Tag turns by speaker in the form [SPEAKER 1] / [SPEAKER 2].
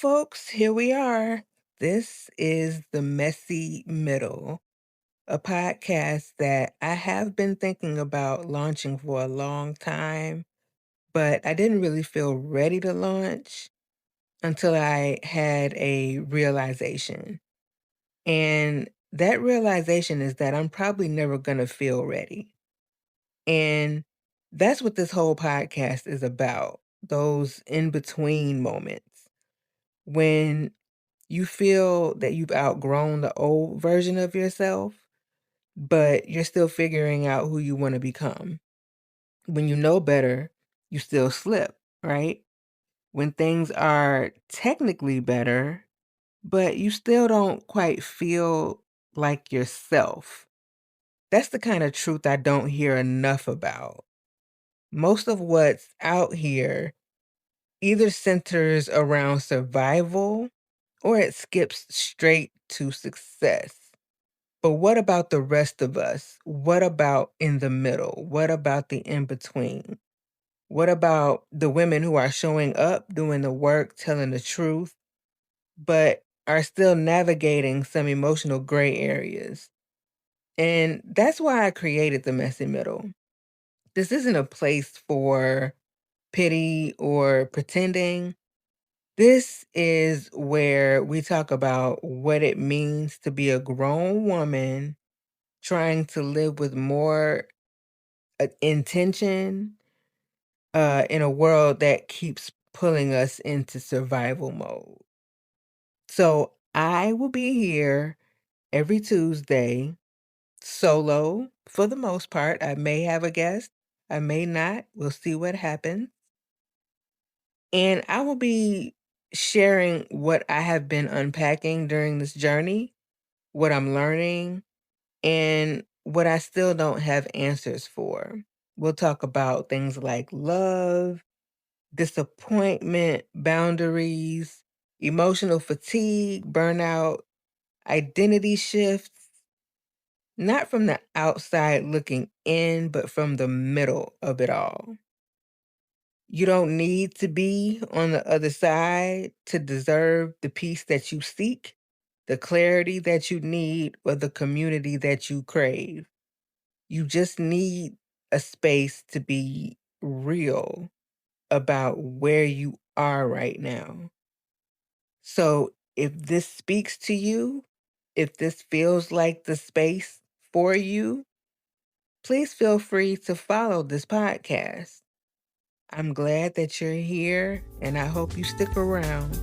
[SPEAKER 1] folks, here we are. This is The Messy Middle, a podcast that I have been thinking about launching for a long time, but I didn't really feel ready to launch until I had a realization. And that realization is that I'm probably never going to feel ready. And that's what this whole podcast is about, those in between moments when you feel that you've outgrown the old version of yourself, but you're still figuring out who you want to become. When you know better, you still slip, right? When things are technically better, but you still don't quite feel like yourself. That's the kind of truth I don't hear enough about. Most of what's out here either centers around survival or it skips straight to success. But what about the rest of us? What about in the middle? What about the in between? What about the women who are showing up, doing the work, telling the truth, but are still navigating some emotional gray areas? And that's why I created the messy middle. This isn't a place for pity or pretending. This is where we talk about what it means to be a grown woman trying to live with more intention in a world that keeps pulling us into survival mode. So I will be here every Tuesday, solo for the most part. I may have a guest, I may not. We'll see what happens. And I will be sharing what I have been unpacking during this journey, what I'm learning, and what I still don't have answers for. We'll talk about things like love, disappointment, boundaries, emotional fatigue, burnout, identity shifts, not from the outside looking in, but from the middle of it all. You don't need to be on the other side to deserve the peace that you seek, the clarity that you need, or the community that you crave. You just need a space to be real about where you are right now. So if this speaks to you, if this feels like the space for you, please feel free to follow this podcast. I'm glad that you're here and I hope you stick around.